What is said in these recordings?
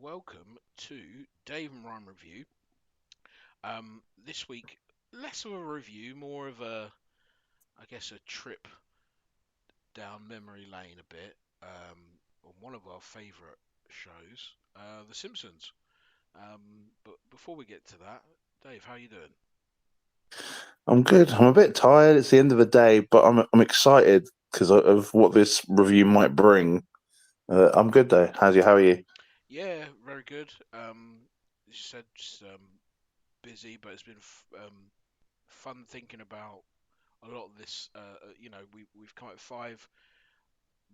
welcome to Dave and Ryan Review. This week, less of a review, more of a trip down memory lane a bit on one of our favourite shows, The Simpsons. But before we get to that, Dave, how you doing? I'm good. I'm a bit tired. It's the end of the day, but I'm excited because of what this review might bring. I'm good though. How are you? Yeah, very good. As you said, just busy, but it's been fun thinking about a lot of this. We've come up with five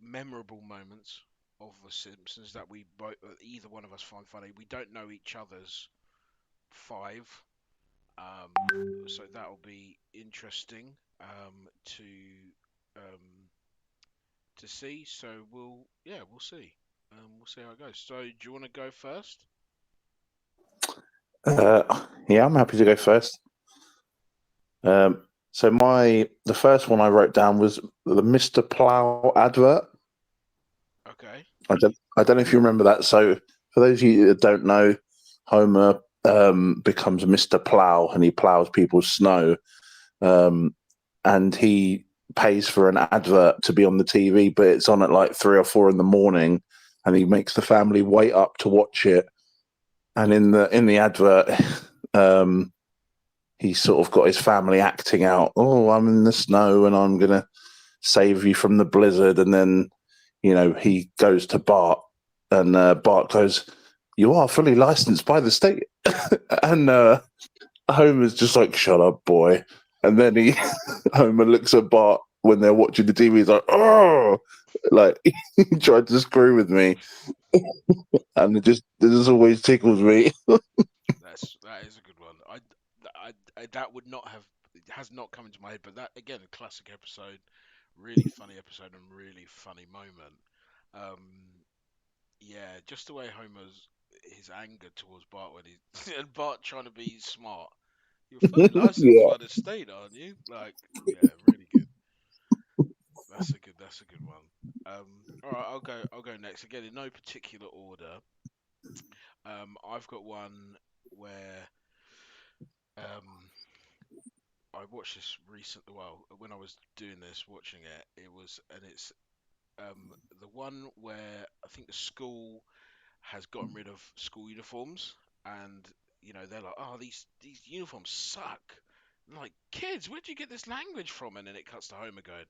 memorable moments of The Simpsons that either one of us find funny. We don't know each other's five, so that'll be interesting to um, see. So we'll see. We'll see how it goes. So do you want to go first? Yeah, I'm happy to go first. So the first one I wrote down was the Mr. Plow advert. Okay. I don't know if you remember that. So for those of you that don't know, Homer becomes Mr. Plow and he plows people's snow. Um, and he pays for an advert to be on the TV, but it's on at like 3 or 4 in the morning, and he makes the family wait up to watch it. And in the advert, um, he's sort of got his family acting out. Oh, I'm in the snow, and I'm gonna save you from the blizzard. And then, he goes to Bart, and Bart goes, "You are fully licensed by the state," and Homer's just like, "Shut up, boy." And then Homer looks at Bart when they're watching the TV. He's like, "Oh," like he tried to screw with me, and it just always tickles me. That is a good one. That would not have it has not come into my head, but that again a classic episode, really funny episode and really funny moment. Um, yeah, just the way Homer's his anger towards Bart when he and Bart trying to be smart. You're fully licensed Yeah. by the state, aren't you? Like, yeah, really good. That's a good one. All right, I'll go next again in no particular order. I've got one where um I watched this recently. Well, when I was doing this, watching it, it's the one where I think the school has gotten rid of school uniforms, and they're like, oh, these uniforms suck. I'm like, kids, where'd you get this language from? And then it cuts to Homer going,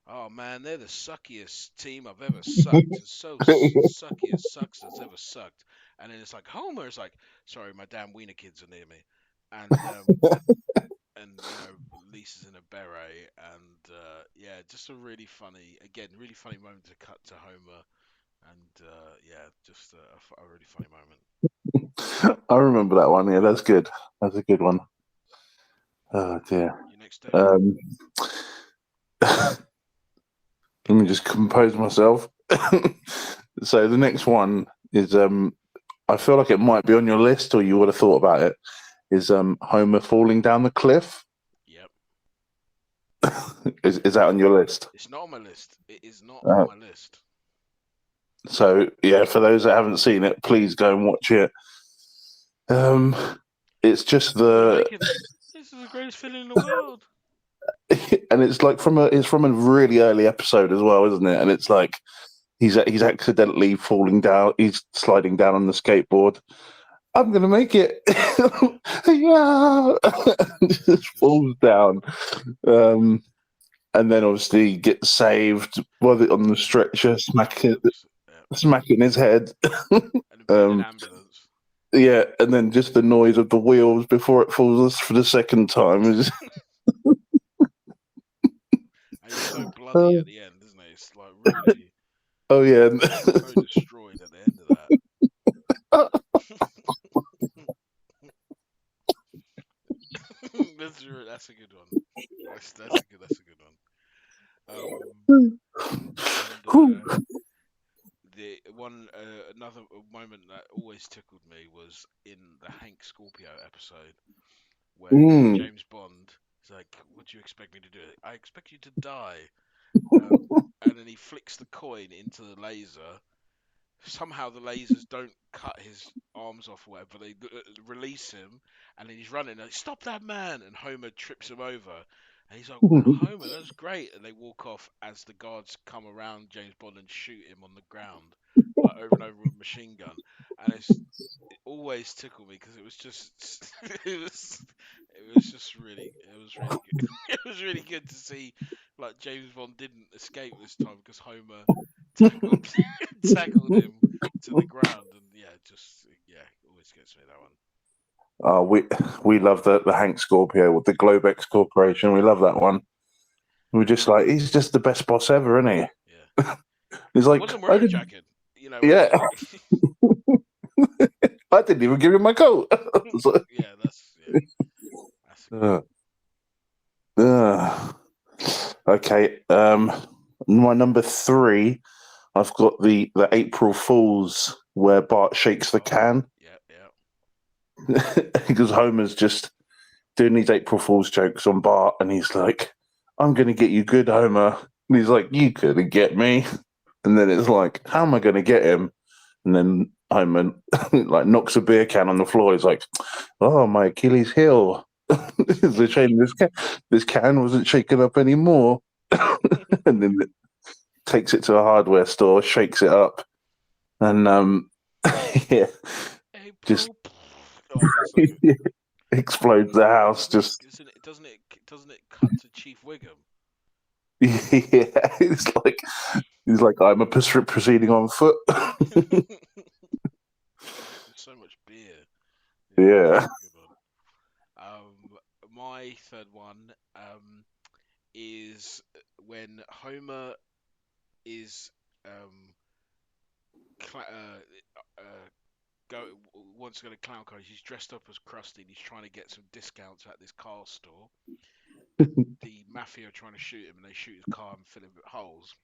oh man, they're the suckiest team I've ever sucked. It's so sucky as sucks that's ever sucked. And then it's like Homer is like, sorry, my damn wiener kids are near me, and Lisa's in a beret, and just a really funny moment to cut to Homer, and just a really funny moment. I remember that one. Yeah, that's good. That's a good one. Oh dear. You next, Dave? Um, Let me just compose myself. So the next one is I feel like it might be on your list, or you would have thought about it. Is Homer falling down the cliff? Yep. Is that on your list? It's not on my list. It is not on Uh, my list. so yeah, for those that haven't seen it, please go and watch it. Um, it's just What do you the make of this? This is the greatest feeling in the world. and it's like from a really early episode as well, isn't it? And it's like he's accidentally falling down. He's sliding down on the skateboard. I'm gonna make it. Yeah, just Just falls down. Um, and then obviously gets saved on the in the stretcher, ambulance. Yeah. smacking his head. And put in an um, ambulance. yeah, and then just the noise of the wheels before it falls for the second time is. And he's so bloody at the end, isn't he? It's like really Oh yeah. so destroyed at the end of that. That's a good one. That's a good one. And the one another moment that always tickled me was in the Hank Scorpio episode where Mm. James Bond is like, "What do you expect me to do? I expect you to die." Um, and then he flicks the coin into the laser, somehow the lasers don't cut his arms off or whatever. They release him, and then he's running. Like, stop that man! And Homer trips him over, and he's like, "Wow, Homer, that's great!" And they walk off as the guards come around James Bond and shoot him on the ground, like over and over with a machine gun. And it always tickled me because it was just it was really good. It was really good to see like James Bond didn't escape this time because Homer tackled tackled him to the ground, and yeah, always gets me that one. Uh, we we love the Hank Scorpio with the Globex Corporation. We love that one. We're just like, he's just the best boss ever, isn't he? Yeah, He's he like, wasn't I wearing a didn't, jacket. It was yeah, like, I didn't even give him my coat. It's like, that's a good uh, uh. Okay, my number three, I've got the April Fools where Bart shakes the one. Oh, can yeah. because Homer's just doing these April Fool's jokes on Bart, and he's like, "I'm going to get you good, Homer." And he's like, "You couldn't get me." And then it's like, "How am I going to get him?" And then Homer like knocks a beer can on the floor. He's like, "Oh, my Achilles heel." It's a shame this can wasn't shaken up anymore. And then it takes it to a hardware store, shakes it up, and yeah, just April. Oh, that's so good. explodes the house. Just Doesn't it cut to Chief Wiggum? yeah, he's like I'm a proceeding on foot. So much beer. Yeah, Yeah. that's a good one. My third one is when Homer is um cl- go wants to go to Clown College. He's dressed up as Krusty and he's trying to get some discounts at this car store. The mafia are trying to shoot him and they shoot his car and fill it with holes.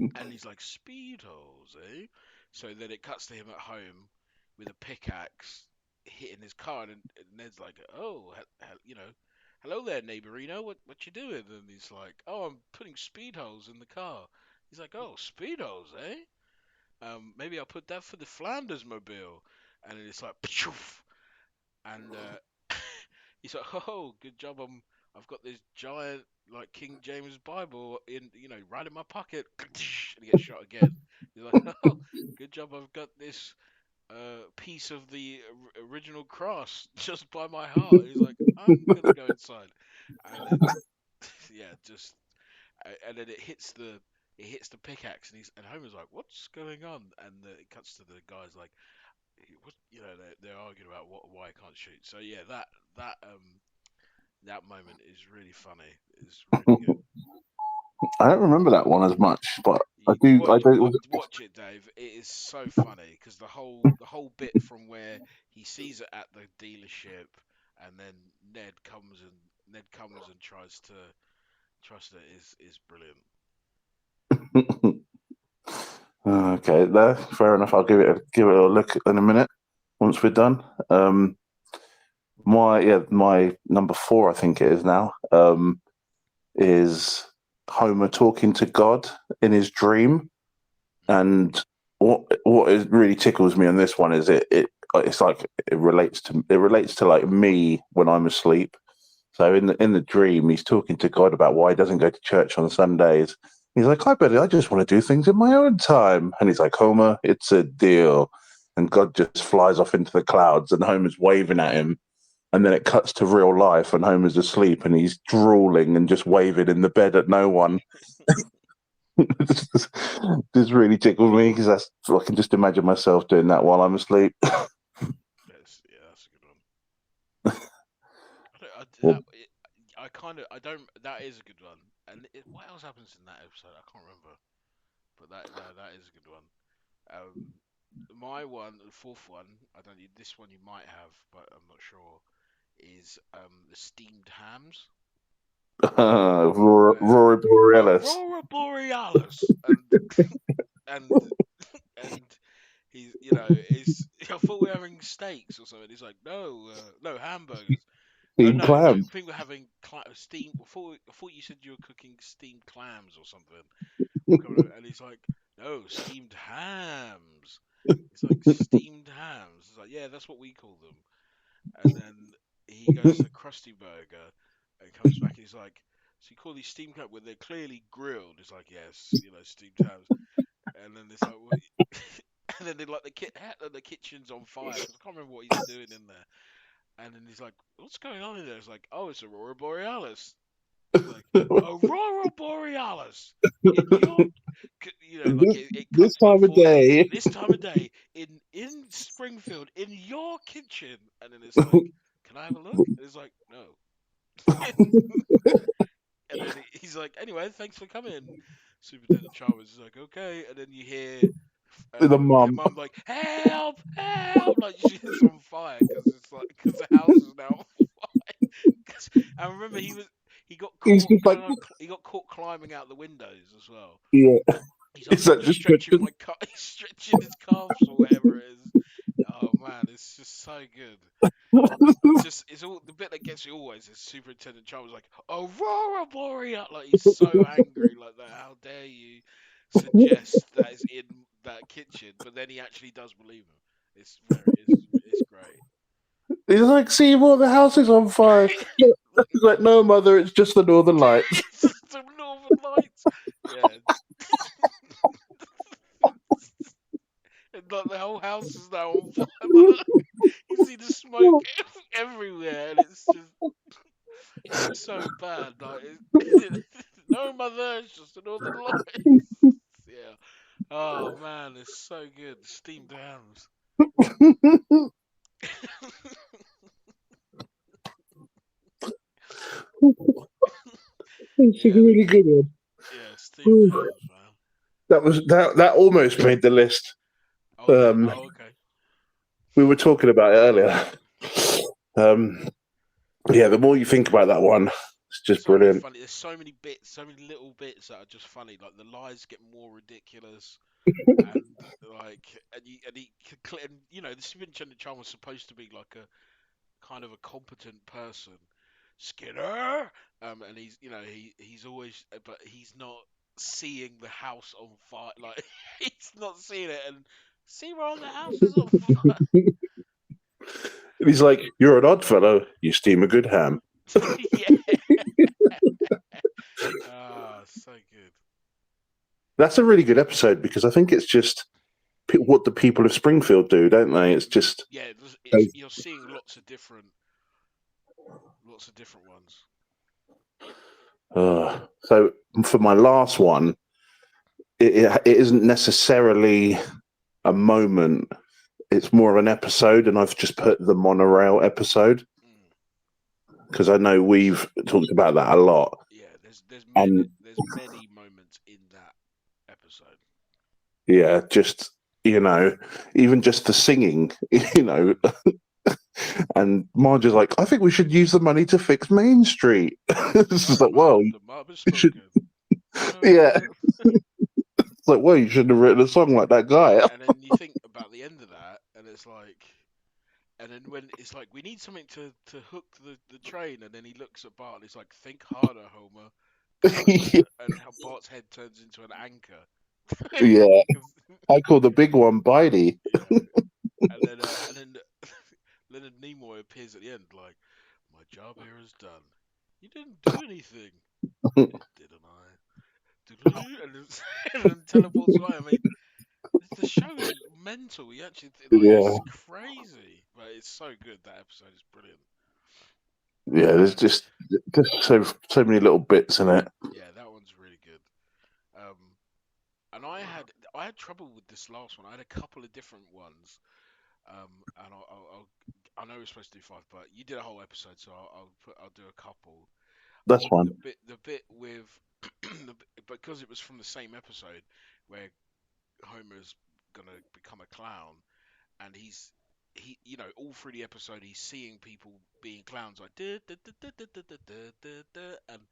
And he's like, speed holes, eh? So then it cuts to him at home with a pickaxe hitting his car, and Ned's like, oh, hello there, neighborino. What you doing? And he's like, oh, I'm putting speed holes in the car. He's like, oh, speed holes, eh? Maybe I'll put that for the Flanders mobile. And it's like, pshoof, and he's like, oh, good job. I've got this giant like King James Bible in right in my pocket, and he gets shot again. He's like, oh, good job. I've got this piece of the original cross just by my heart. He's like, I'm gonna go inside, and then yeah, and then it hits the pickaxe, and Homer's like, what's going on? And it cuts to the guys like, what, they're arguing about why I can't shoot. So yeah, that moment is really funny. It's really good. I don't remember that one as much, but I You, do. what, I do. watch it, Dave. It is so funny because the whole bit from where he sees it at the dealership, and then Ned comes and tries to is brilliant. Okay, there. Fair enough. I'll give it a look in a minute once we're done. My number four, I think it is now. Is Homer talking to God in his dream, Mm. and really tickles me on this one is it's like it relates to like me when I'm asleep. So in the dream, he's talking to God about why he doesn't go to church on Sundays. He's like, I just want to do things in my own time. And he's like, Homer, it's a deal. And God just flies off into the clouds, and Homer's waving at him. And then it cuts to real life, and Homer's asleep, and he's drooling and just waving in the bed at no one. This really tickled me because I can just imagine myself doing that while I'm asleep. That's a good one. I don't, I, that, it, I kind of I don't. That is a good one. And what else happens in that episode? I can't remember. But that is a good one. My one, the fourth one, I don't. This one you might have, but I'm not sure. Is the steamed hams, where Rory Borealis. Aurora Borealis, and and I thought we are having steaks or something. He's like, no, no hamburgers. Oh Eating no, no, I clams. think we're having steamed. I thought you said you were cooking steamed clams or something. And he's like, no, steamed hams. He's like, steamed hams. He's like, yeah, that's what we call them. And then he goes to Krusty Burger and comes back and he's like, so you call these steamed hams when they're clearly grilled? He's like, yes, steamed hams. And then it's like, what? And then they like the kitchen's on fire because I can't remember what he's doing in there. And then he's like, what's going on in there? It's like, oh, it's Aurora Borealis. It's like Aurora Borealis in your, like it This cuts like time of forward day. this time of day in Springfield in your kitchen, and then it's like, can I have a look? And it's like, no. And then he's like, anyway, thanks for coming. Superintendent Chalmers is like, okay, and then you hear The your mum. mum like, help, help, like she's on fire because the house is now on fire. 'Cause I remember he got He's caught just like, he got caught climbing out the windows as well. yeah. He's like, It's I'm like just just stretching my he's stretching his calves or whatever it is. Oh man, it's just so good. It's all the bit that gets me always is Superintendent Charles like Aurora Boreal, like he's so angry like that. How dare you suggest that is in that kitchen? But then he actually does believe him. It's great. he's like, Seymour, the house is on fire. He's like, no, mother, it's just the northern lights. It's just the Northern Lights. Yeah. And like the whole house is now on fire. Like, you see the smoke everywhere, and it's so bad. Like, no, mother, it's just the Northern Lights. Yeah. Oh man, it's so good. Steamed hams. It's a Yeah, really good one. yeah, steamed hams, man. That almost made the list. Oh, did it? Um, Oh, okay. we were talking about it earlier. Um, yeah, the more you think about that one, it's just So many brilliant. funny. There's so many bits, so many little bits that are just funny. Like the lies get more ridiculous, and like, and the superintendent Chan was supposed to be like a kind of a competent person, Skinner. And he's always, but he's not seeing the house on fire. Like he's not seeing it, and see, Ron, the house is on fire. And he's like, "You're an odd fellow. You steam a good ham." Yeah. So good. That's a really good episode because I think it's just what the people of Springfield do, don't they? It's just Yeah, you're seeing lots of different ones. so. For my last one, it isn't necessarily a moment. It's more of an episode, and I've just put the monorail episode Mm. because I know we've talked about that a lot. Yeah, And there's many moments in that episode. yeah, just even just the singing, and Marge is like, I think we should use the money to fix Main Street. It's just No, like, no, well, the mob has you should, spoken. No. yeah. It's like, well, you shouldn't have written a song like that guy. And then you think about the end of that, and it's like, and then when it's like, we need something to hook the train, and then he looks at Bart, and he's like, think harder, Homer. And how Bart's head turns into an anchor. Yeah, 'Cause- I call the big one Bitey. yeah. And then Leonard Nimoy appears at the end, like, my job here is done. You didn't do anything, didn't I? And then, and then teleports away. I mean, the show is mental. You actually Yeah, it's crazy, but it's so good. That episode is brilliant. yeah. There's Um, just so many little bits in it. yeah, that one's really good. Um, and I had trouble with this last one. I had a couple of different ones. And I know we're supposed to do five, but you did a whole episode, so I'll do a couple. That's fine. The bit with because it was from the same episode where Homer's gonna become a clown, and all through the episode he's seeing people being clowns like "Duh, duh, duh, duh, duh, duh, duh, duh, duh, duh," and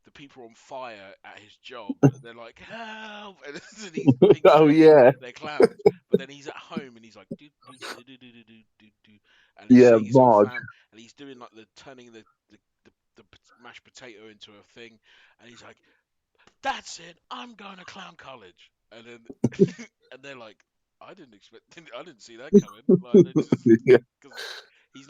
the people on fire at his job, they're like help, and he thinks Oh yeah, they're clowns, but then he's at home and he's like "Do, do, do, do, do, do, do, do, do," and he's yeah, seeing his whole Marge. fam, and he's doing like the turning the mashed potato into a thing, and he's like, that's it, I'm going to clown college. And then and they're like, I didn't expect. I didn't see that coming. Like they just Yeah, because he's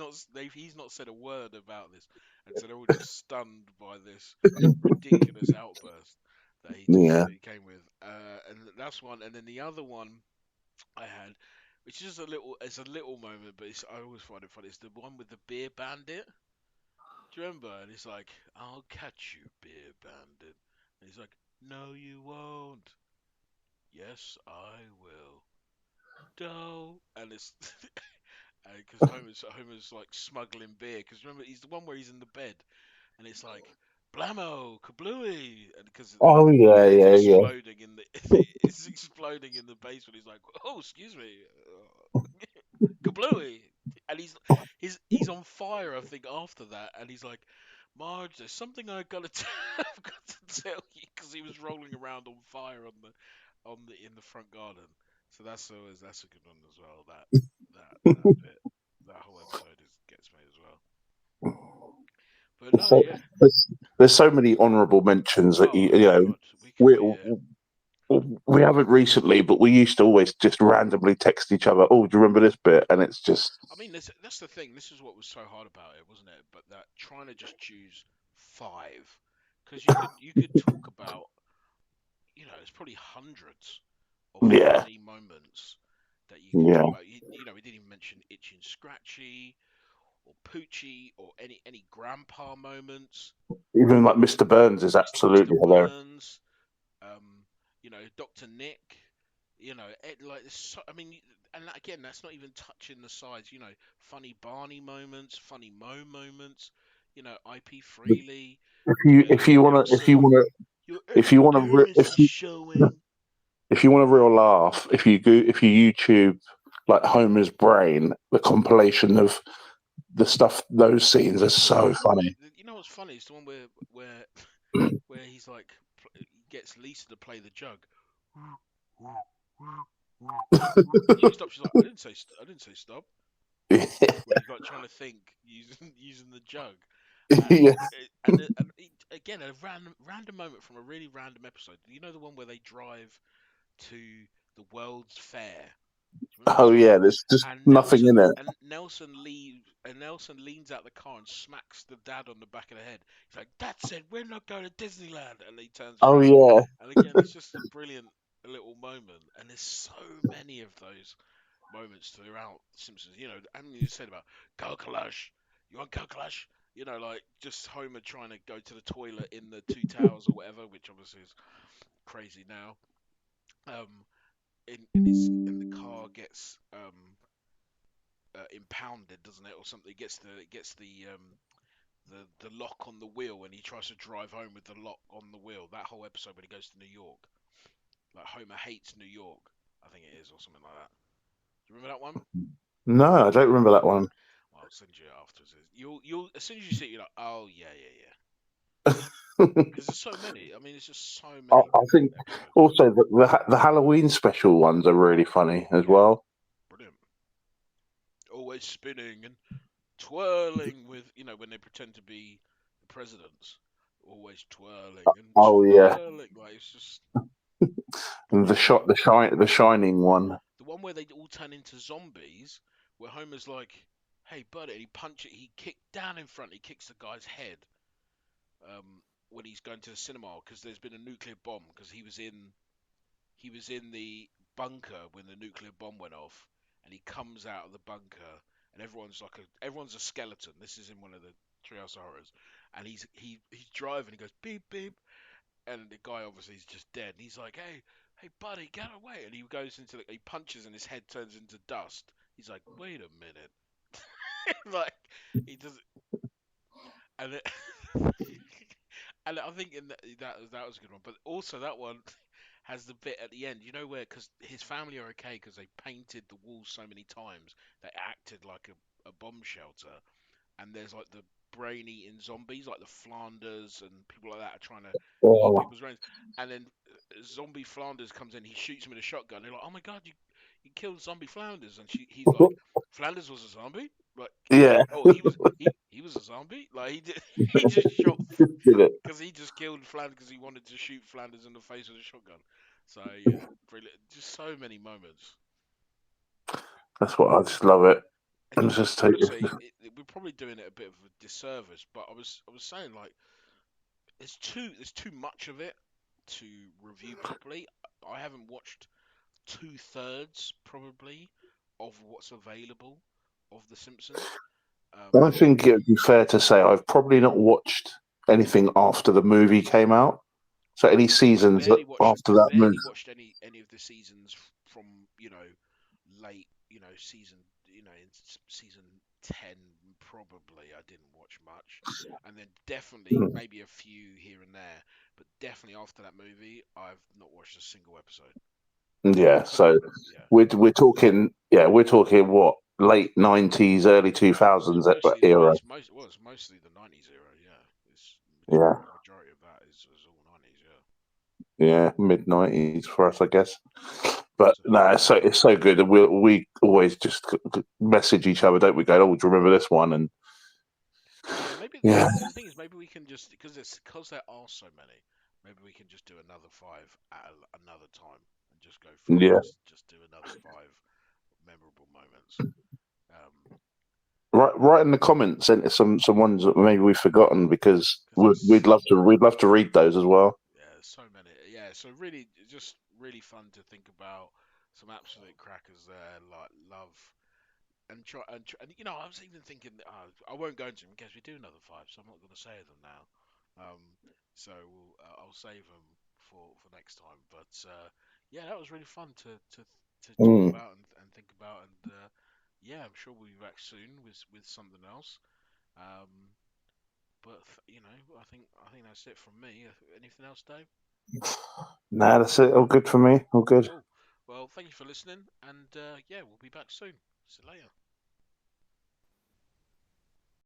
not said a word about this, and so they're all just stunned by this ridiculous outburst that yeah. he came with. And that's one. And then the other one I had, which is it's a little moment, but I always find it funny. It's the one with the beer bandit. Do you remember? And he's like, "I'll catch you, beer bandit." And he's like, "No, you won't." "Yes, I will." "Don't." And it's because Homer's like smuggling beer. Because remember, he's the one where he's in the bed, and it's like blammo, kablooey, and because Oh yeah, it's yeah, yeah. exploding in the it's exploding in the basement. He's like, "Oh, excuse me, kablooey," and he's on fire. I think after that, and he's like, "Marge, there's something I gotta I've got to tell you," because he was rolling around on fire on the in the front garden. So that's a good one as well. That bit, that whole episode gets me as well. But no, So, yeah. there's so many honourable mentions that Oh you know God, we could we be here. we haven't recently, but we used to always just randomly text each other. Oh, do you remember this bit? And it's just I mean, that's the thing. This is what was so hard about it, wasn't it? But that trying to just choose five, because you could talk about, there's probably hundreds of yeah, funny moments that you could yeah. talk about. We didn't even mention Itchy and Scratchy or Poochie or any grandpa moments. Even like Mr. Burns is Mr. absolutely hilarious. Burns, Dr. Nick, like this. I mean, and again, that's not even touching the sides. Funny Barney moments, funny Mo moments. IP Freely. If you want to Nelson, your if you want to epidermis is showing. if you want a real laugh, if you YouTube like Homer's brain, the compilation of the stuff, those scenes are Well, so funny. what's funny is the one where he's like he gets Lisa to play the jug. She stops. She's like, I didn't say stop. When he's like trying to think using using the jug, and Yeah. again a random moment from a really random episode. You know the one where they drive to the World's Fair. Do you remember Oh this one? yeah, there's just nothing in it. Nelson leans out the car and smacks the dad on the back of the head. He's like, "Dad said we're not going to Disneyland," and he turns Oh around. yeah. And again, it's just a brilliant little moment. And there's so many of those moments throughout Simpsons. And you said about Calculash. You want Calculash? Like just Homer trying to go to the toilet in the Two Towers or whatever, which obviously is crazy now. Um, in the car gets impounded, doesn't it, or something? It gets the lock on the wheel, and he tries to drive home with the lock on the wheel. That whole episode when he goes to New York, like Homer hates New York, I think it is, or something like that. Do you remember that one? No, I don't remember that one. Well, I'll send you it afterwards. You'll as soon as you see it, you're like, oh yeah, yeah, yeah. Because there's so many. I mean, it's just so many I think episodes. also the Halloween special ones are really funny as Yeah, well. brilliant. Always spinning and twirling with, when they pretend to be the presidents. Always twirling and Oh yeah, twirling. Like it's just and brilliant. the Shining one. The one where they all turn into zombies, where Homer's like, "Hey, buddy," and he kicked down in front. He kicks the guy's head. When he's going to the cinema because there's been a nuclear bomb because he was in the bunker when the nuclear bomb went off, and he comes out of the bunker, and everyone's a skeleton. This is in one of the Treehouse of Horrors, and he's driving. He goes beep beep, and the guy obviously is just dead. And he's like, hey buddy, get away! And he goes he punches, and his head turns into dust. He's like, wait a minute, like he does, and it, and I think that was a good one. But also that one has the bit at the end, where because his family are okay because they painted the walls so many times they acted like a bomb shelter, and there's like the brain eating zombies like the Flanders and people like that are trying to eat Oh, people's brains, and then zombie Flanders comes in, he shoots him with a shotgun. They're like, "Oh my god, you killed zombie Flanders," and he's like, "Flanders was a zombie." Like, yeah, oh, he was a zombie. Like he did, he just shot did it. because he just killed Flanders because he wanted to shoot Flanders in the face with a shotgun. So yeah, brilliant. Just so many moments. That's what I just love it. And And it's just take honestly, we're probably doing it a bit of a disservice. But I was saying like there's too much of it to review properly. I haven't watched two-thirds probably of what's available of The Simpsons. I Um, think it would be fair to say I've probably not watched anything after the movie came out. So any I've seasons barely watched after I've that movie. barely watched any of the seasons from late season in season 10 probably I didn't watch much, and then definitely maybe a few here and there, but definitely after that movie I've not watched a single episode. Yeah, Definitely, so yeah. we're talking what, late 90s, early 2000s Mostly the era. it's mostly the 90s era, yeah. It's Yeah, majority of that is all 90s, yeah. yeah, mid 90s for us, I guess. But So no, it's so good, and we always just message each other, don't we? Go, oh, do you remember this one? And yeah, maybe yeah, the thing is maybe we can just because there are so many. Maybe we can just do another five at another time and just go through and yeah. just do another five memorable moments. Um, Write in the comments some ones that maybe we've forgotten, because because we'd, there's we'd love to read those as well. yeah, there's so many. Yeah, so really just really fun to think about. Some absolute crackers there, like love and I was even thinking I won't go into them in case we do another five, so I'm not going to say them now. Um, so I'll save them for next time. But yeah, that was really fun to talk Mm. about and think about, and yeah, I'm sure we'll be back soon with something else. Um, but I think that's it from me. Anything else, Dave? Nah, that's it. All good for me. All good. Cool. Well, thank you for listening, and yeah, we'll be back soon. See you later.